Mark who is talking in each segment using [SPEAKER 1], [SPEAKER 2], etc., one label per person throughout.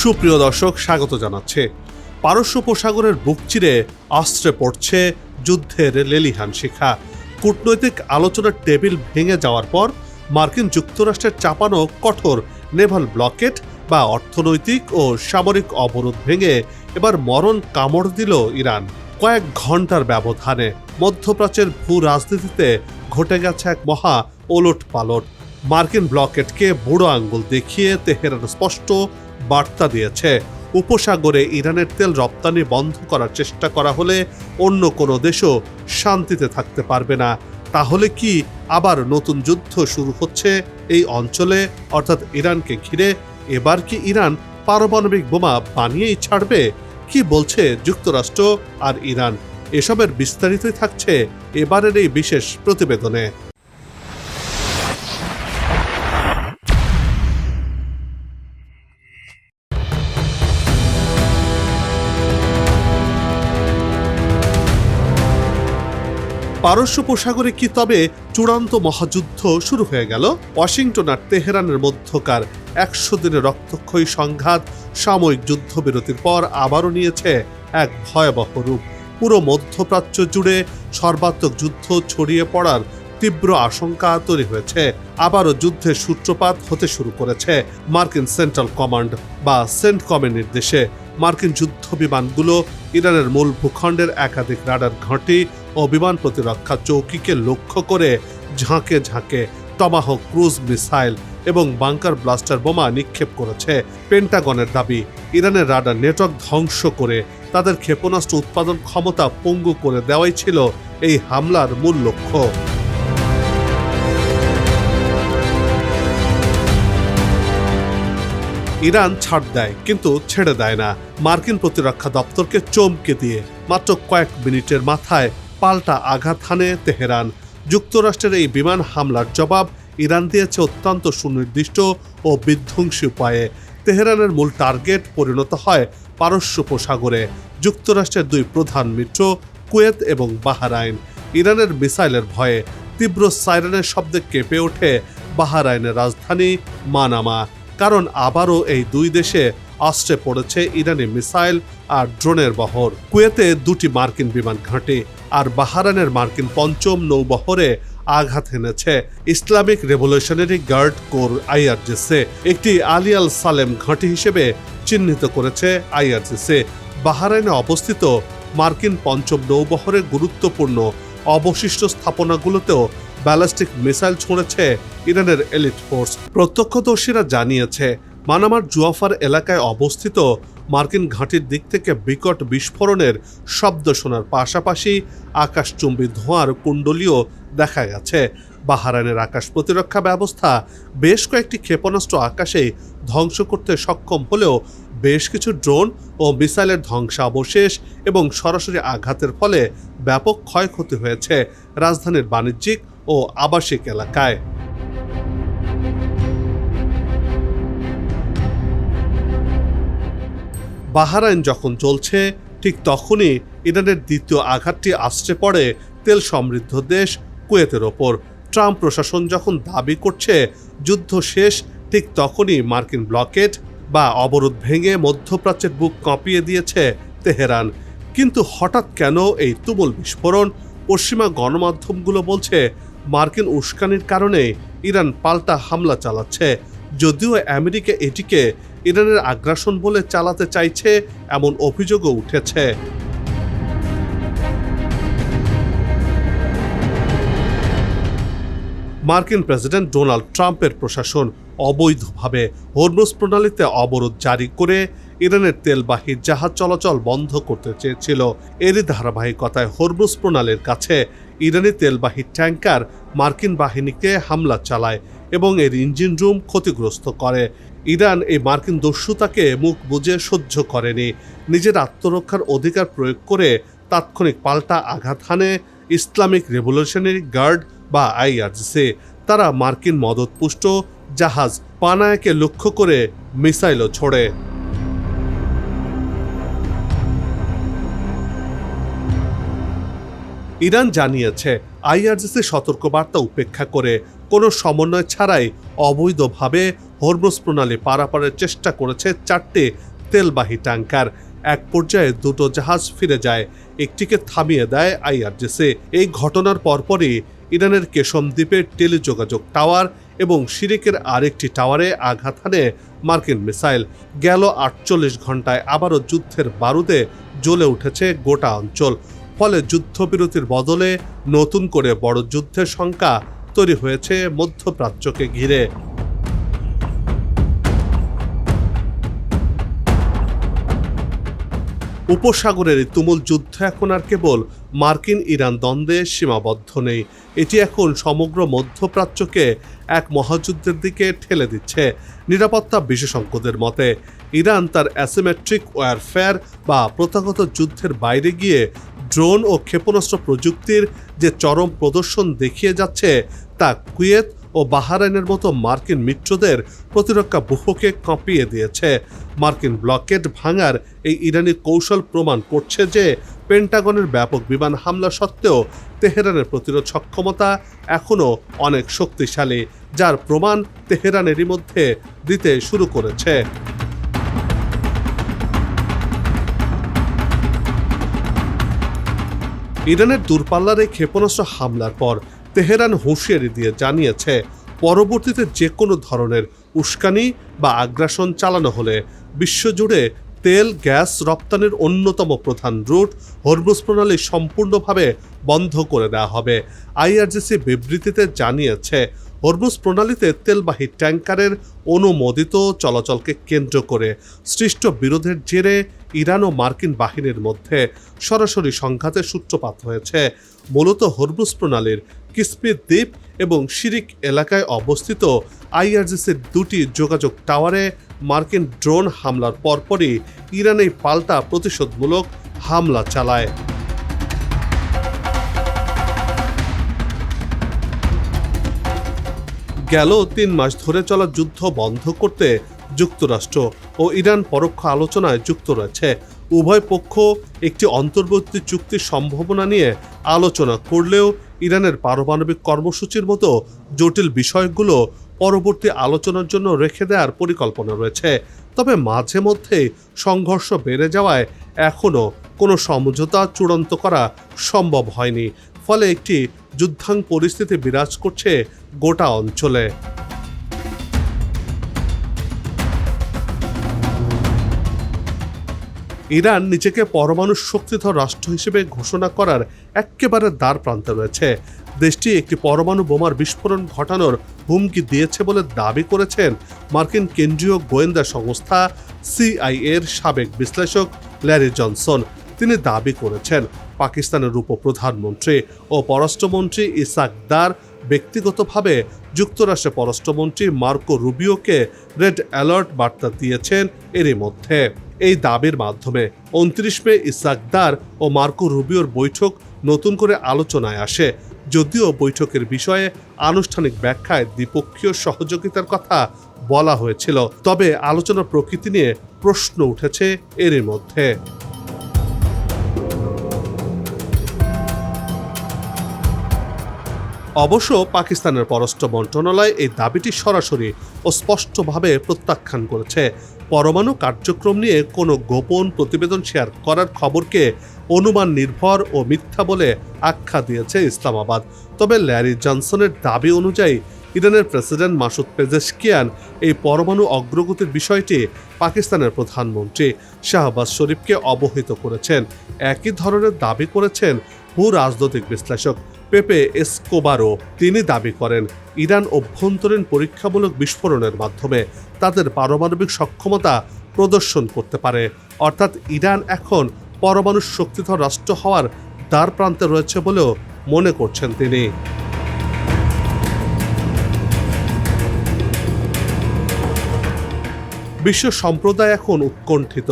[SPEAKER 1] সুপ্রিয় দর্শক, স্বাগত জানাচ্ছে। পারস্য উপসাগরের বুক চিরে আশ্রে পড়ছে যুদ্ধের লেলিহান শিখা। কূটনৈতিক আলোচনার টেবিল ভেঙে যাওয়ার পর মার্কিন যুক্তরাষ্ট্রের চাপানো কঠোর নেভাল ব্লকেট বা অর্থনৈতিক ও সামরিক অবরোধ ভেঙে এবার মরণ কামড় দিল ইরান। কয়েক ঘন্টার ব্যবধানে মধ্যপ্রাচ্যের ভূ রাজনীতিতে ঘটে গেছে এক মহা ওলট পালট। মার্কিন ব্লকেটকে বুড়ো আঙ্গুল দেখিয়ে তেহরান স্পষ্ট বার্তা দিয়েছে, উপসাগরে ইরানের তেল রপ্তানি বন্ধ করার চেষ্টা করা হলে অন্য কোনো দেশও শান্তিতে থাকতে পারবে না। তাহলে কি আবার নতুন যুদ্ধ শুরু হচ্ছে এই অঞ্চলে, অর্থাৎ ইরানকে ঘিরে? এবার কি ইরান পারমাণবিক বোমা বানিয়েই ছাড়বে? কি বলছে যুক্তরাষ্ট্র আর ইরান? এসবের বিস্তারিতই থাকছে এবারের এই বিশেষ প্রতিবেদনে। পারস্য উপসাগরে কি তবে চূড়ান্ত মহাযুদ্ধ শুরু হয়ে গেল? ওয়াশিংটন আর তেহরানের মধ্যকার 100 দিনের রক্তক্ষয়ী সংঘাত সাময়িক যুদ্ধবিরতির পর আবারও নিয়েছে এক ভয়াবহ রূপ। পুরো মধ্যপ্রাচ্য জুড়ে সর্বাত্মক যুদ্ধ ছড়িয়ে পড়ার তীব্র আশঙ্কা তৈরি হয়েছে। আবারও যুদ্ধের সূত্রপাত হতে শুরু করেছে। মার্কিন সেন্ট্রাল কমান্ড বা সেন্টকমের নির্দেশে মার্কিন যুদ্ধ বিমানগুলো ইরানের মূল ভূখণ্ডের একাধিক রাডার ঘাঁটি ও বিমান প্রতিরক্ষা চৌকিকে লক্ষ্য করে ঝাঁকে ঝাঁকে টমাহক ক্রুজ মিসাইল এবং বাংকার ব্লাস্টার বোমা নিক্ষেপ করেছে। পেন্টাগনের দাবি, ইরানের রাডার নেটওয়ার্ক ধ্বংস করে তাদের ক্ষেপণাস্ত্র উৎপাদন ক্ষমতা পঙ্গু করে দেওয়াই ছিল এই হামলার মূল লক্ষ্য। ইরান ছাড় দেয়, কিন্তু ছেড়ে দেয় না। মার্কিন প্রতিরক্ষা দপ্তরকে চমকে দিয়ে মাত্র কয়েক মিনিটের মাথায় পাল্টা আঘাত হানে তেহরান। যুক্তরাষ্ট্রের এই বিমান হামলার জবাব ইরান দিয়েছে অত্যন্ত সুনির্দিষ্ট ও বিধ্বংসী উপায়ে। তেহরানের মূল টার্গেট পরিণত হয় পারস্য উপসাগরে যুক্তরাষ্ট্রের দুই প্রধান মিত্র কুয়েত এবং বাহরাইন। ইরানের মিসাইলের ভয়ে তীব্র সাইরেনের শব্দে কেঁপে ওঠে বাহরাইনের রাজধানী মানামা, কারণ আবারও এই দুই দেশে আশ্রে পড়েছে ইরানি মিসাইল আর ড্রোনের বহর। কুয়েতে দুটি মার্কিন বিমান ঘাঁটি আর বাহরাইনের মার্কিন পঞ্চম নৌবহরে আঘাত হেনেছে Islamic revolutionary guard corps IRGC। একটি আলী আল সালেম ঘাঁটি হিসেবে চিহ্নিত করেছে IRGC। বাহরাইনে অবস্থিত মার্কিন পঞ্চম নৌবহরের গুরুত্বপূর্ণ অবশিষ্ট স্থাপনাগুলোতেও ব্যালিস্টিক মিসাইল ছুঁড়েছে ইরানের এলিট ফোর্স। প্রত্যক্ষদর্শীরা জানিয়েছে, মানামার জুয়াফার এলাকায় অবস্থিত মার্কিন ঘাঁটির দিক থেকে বিকট বিস্ফোরণের শব্দ শোনার পাশাপাশি আকাশচুম্বী ধোঁয়ার কুণ্ডলীও দেখা গেছে। বাহরাইনের আকাশ প্রতিরক্ষা ব্যবস্থা বেশ কয়েকটি ক্ষেপণাস্ত্র আকাশে ধ্বংস করতে সক্ষম হলেও বেশ কিছু ড্রোন ও মিসাইলের ধ্বংসাবশেষ এবং সরাসরি আঘাতের ফলে ব্যাপক ক্ষয়ক্ষতি হয়েছে রাজধানীর বাণিজ্যিক ও আবাসিক এলাকায়। বাহরাইন যখন চলছে, ঠিক তখনই ইরানের দ্বিতীয় আঘাতটি আছড়ে পড়ে তেল সমৃদ্ধ দেশ কুয়েতের ওপর। ট্রাম্প প্রশাসন যখন দাবি করছে যুদ্ধ শেষ, ঠিক তখনই মার্কিন ব্লকেট বা অবরোধ ভেঙে মধ্যপ্রাচ্যের বুক কাঁপিয়ে দিয়েছে তেহরান। কিন্তু হঠাৎ কেন এই তুমুল বিস্ফোরণ? পশ্চিমা গণমাধ্যমগুলো বলছে মার্কিন উস্কানির কারণে ইরান পাল্টা হামলা চালাচ্ছে, যদিও আমেরিকা এটিকে ইরানের আগ্রাসন বলে চালাতে চাইছে এমন অভিযোগও উঠেছে। মার্কিন প্রেসিডেন্ট ডোনাল্ড ট্রাম্পের প্রশাসন অবৈধভাবে হরমুজ প্রণালীতে অবরোধ জারি করে ইরানের তেলবাহী জাহাজ চলাচল বন্ধ করতে চেয়েছিল। এরই ধারাবাহিকতায় হরমুজ প্রণালীর কাছে ইরানি তেলবাহী ট্যাঙ্কার মার্কিন বাহিনীকে হামলা চালায় এবং এর ইঞ্জিন রুম ক্ষতিগ্রস্ত করে। ইরান এই মার্কিন দস্যুতাকে মুখ বুজে সহ্য করেনি। নিজের আত্মরক্ষার অধিকার প্রয়োগ করে তাৎক্ষণিক পাল্টা আঘাত হানে ইসলামিক রেভলিউশনারি গার্ড বা IRGC। তারা মার্কিন মদতপুষ্ট জাহাজ পানায়াকে লক্ষ্য করে মিসাইলও ছোড়ে। ইরান জানিয়েছে, IRGC সতর্কবার্তা উপেক্ষা করে কোনো সমন্বয় ছাড়াই অবৈধভাবে হরমুজ প্রণালী পারাপারের চেষ্টা করেছে 4টি তেলবাহী ট্যাঙ্কার। এক পর্যায়ে দুটো জাহাজ ফিরে যায়, একটিকে থামিয়ে দেয় আইআরজিসি। এই ঘটনার পরপরই ইরানের কেশম দ্বীপের টেলিযোগাযোগ টাওয়ার এবং সিরিকের আরেকটি টাওয়ারে আঘাত হানে মার্কিন মিসাইল। গেল ৪৮ ঘন্টায় আবারও যুদ্ধের বারুদে জ্বলে উঠেছে গোটা অঞ্চল। ফলে যুদ্ধবিরতির বদলে নতুন করে বড় যুদ্ধের শঙ্কা তৈরি হয়েছে মধ্যপ্রাচ্যকে ঘিরে। উপসাগরের এই তুমুল যুদ্ধ এখন আর কেবল মার্কিন ইরান দ্বন্দ্বে সীমাবদ্ধ নেই, এটি এখন সমগ্র মধ্যপ্রাচ্যকে এক মহাযুদ্ধের দিকে ঠেলে দিচ্ছে। নিরাপত্তা বিশেষজ্ঞদের মতে ইরান তার অ্যাসিমেট্রিক ওয়ারফেয়ার বা প্রথাগত যুদ্ধের বাইরে গিয়ে ড্রোন ও ক্ষেপণাস্ত্র প্রযুক্তির যে চরম প্রদর্শন দেখিয়ে যাচ্ছে তা কুয়েত ও বাহরাইনের মতো মার্কিন মিত্রদের প্রতিরক্ষা ব্যূহকে কাঁপিয়ে দিয়েছে। মার্কিন ব্লকেড ভাঙার এই ইরানি কৌশল প্রমাণ করছে যে পেন্টাগনের ব্যাপক বিমান হামলা সত্ত্বেও তেহরানের প্রতিরোধ সক্ষমতা এখনও অনেক শক্তিশালী, যার প্রমাণ তেহরানেরই মধ্যে দিতে শুরু করেছে। ইরানের দূরপাল্লার এই ক্ষেপণাস্ত্র হামলার পর তেহরান হুঁশিয়ারি দিয়ে জানিয়েছে পরবর্তীতে যে কোনো ধরনের উস্কানি বা আগ্রাসন চালানো হলে বিশ্বজুড়ে তেল গ্যাস রপ্তানির অন্যতম প্রধান রুট হরমুজ প্রণালী সম্পূর্ণভাবে বন্ধ করে দেওয়া হবে। আইআরজিসি বিবৃতিতে জানিয়েছে হরমুজ প্রণালীতে তেলবাহী ট্যাঙ্কারের অনুমোদিত চলাচলকে কেন্দ্র করে সৃষ্ট বিরোধের জেরে ইরান ও মার্কিন বাহিনীর মধ্যে সরাসরি সংঘাতের সূত্রপাত হয়েছে। মূলত হরমুজ প্রণালীর কিসমি দ্বীপ এবং শিরিক এলাকায় অবস্থিত আইআরজিসির দুটি যোগাযোগ টাওয়ারে মার্কিন ড্রোন হামলার পরপরই ইরান এই পাল্টা প্রতিশোধমূলক হামলা চালায়। গেল ৩ মাস ধরে চলা যুদ্ধ বন্ধ করতে যুক্তরাষ্ট্র ও ইরান পরোক্ষ আলোচনায় যুক্ত রয়েছে। উভয় পক্ষ একটি অন্তর্বর্তী চুক্তির সম্ভাবনা নিয়ে আলোচনা করলেও ইরানের পারমাণবিক কর্মসূচির মতো জটিল বিষয়গুলো পরবর্তী আলোচনার জন্য রেখে দেওয়ার পরিকল্পনা রয়েছে। তবে মাঝে মধ্যেই সংঘর্ষ বেড়ে যাওয়ায় এখনও কোনো সমঝোতা চূড়ান্ত করা সম্ভব হয়নি। ফলে একটি যুদ্ধাং পরিস্থিতি বিরাজ করছে গোটা অঞ্চলে। ইরান নিজেকে পরমাণু শক্তিধর রাষ্ট্র হিসেবে ঘোষণা করার একেবারে দ্বার প্রান্তে রয়েছে। দেশটি একটি পরমাণু বোমার বিস্ফোরণ ঘটানোর হুমকি দিয়েছে বলে দাবি করেছেন মার্কিন কেন্দ্রীয় গোয়েন্দা সংস্থা সিআইএর সাবেক বিশ্লেষক ল্যারি জনসন। তিনি দাবি করেছেন পাকিস্তানের উপপ্রধানমন্ত্রী ও পররাষ্ট্রমন্ত্রী ইসাক দার ব্যক্তিগতভাবে যুক্তরাষ্ট্রের পররাষ্ট্রমন্ত্রী মার্কো রুবিওকে রেড অ্যালার্ট বার্তা দিয়েছেন এরই মধ্যে। এই দাবির মাধ্যমে ২৯ মে ইসাক দার ও মার্কো রুবিওর বৈঠক নতুন করে আলোচনায় আসে। যদিও বৈঠকের বিষয়ে আনুষ্ঠানিক ব্যাখ্যায় দ্বিপক্ষীয় সহযোগিতার কথা বলা হয়েছিল, তবে আলোচনার প্রকৃতি নিয়ে প্রশ্ন উঠেছে এরই মধ্যে। অবশ্য পাকিস্তানের পররাষ্ট্র মন্ত্রণালয় এই দাবিটি সরাসরি ও স্পষ্টভাবে প্রত্যাখ্যান করেছে। পরমাণু কার্যক্রম নিয়ে কোনো গোপন প্রতিবেদন শেয়ার করার খবরকে অনুমান নির্ভর ও মিথ্যা বলে আখ্যা দিয়েছে ইসলামাবাদ। তবে ল্যারি জনসনের দাবি অনুযায়ী ইরানের প্রেসিডেন্ট মাসুদ পেজেশকিয়ান এই পরমাণু অগ্রগতির বিষয়টি পাকিস্তানের প্রধানমন্ত্রী শাহবাজ শরীফকে অবহিত করেছেন। একই ধরনের দাবি করেছেন ভূ রাজনৈতিক বিশ্লেষক পেপে এসকোবারও। তিনি দাবি করেন ইরান অভ্যন্তরীণ পরীক্ষামূলক বিস্ফোরণের মাধ্যমে তাদের পারমাণবিক সক্ষমতা প্রদর্শন করতে পারে। অর্থাৎ ইরান এখন পরমাণু শক্তিধর রাষ্ট্র হওয়ার দ্বার প্রান্তে রয়েছে বলেও মনে করছেন তিনি। বিশ্ব সম্প্রদায় এখন উৎকণ্ঠিত।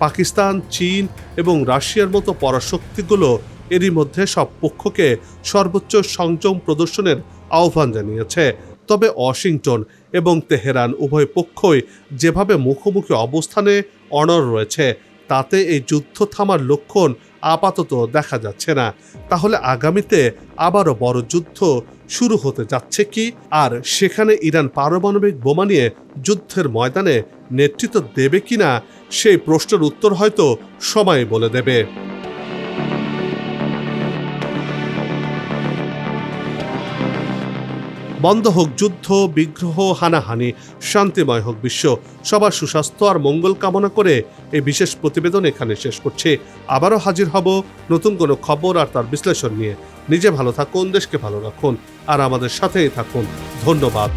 [SPEAKER 1] পাকিস্তান, চীন এবং রাশিয়ার মতো পরাশক্তিগুলো এরই মধ্যে সব পক্ষকে সর্বোচ্চ সংযম প্রদর্শনের আহ্বান জানিয়েছে। তবে ওয়াশিংটন এবং তেহরান উভয় পক্ষই যেভাবে মুখোমুখি অবস্থানে অনড় রয়েছে তাতে এই যুদ্ধ থামার লক্ষণ আপাতত দেখা যাচ্ছে না। তাহলে আগামীতে আবারও বড় যুদ্ধ শুরু হতে যাচ্ছে কি? আর সেখানে ইরান পারমাণবিক বোমা নিয়ে যুদ্ধের ময়দানে নেতৃত্ব দেবে কিনা, সেই প্রশ্নের উত্তর হয়তো সময় বলে দেবে। বন্ধ হোক যুদ্ধ, বিগ্রহ, হানাহানি, শান্তিময় হোক বিশ্ব। সবার সুস্বাস্থ্য আর মঙ্গল কামনা করে এই বিশেষ প্রতিবেদন এখানে শেষ করছি। আবারও হাজির হব নতুন কোনো খবর আর তার বিশ্লেষণ নিয়ে। নিজে ভালো থাকুন, দেশকে ভালো রাখুন আর আমাদের সাথেই থাকুন। ধন্যবাদ।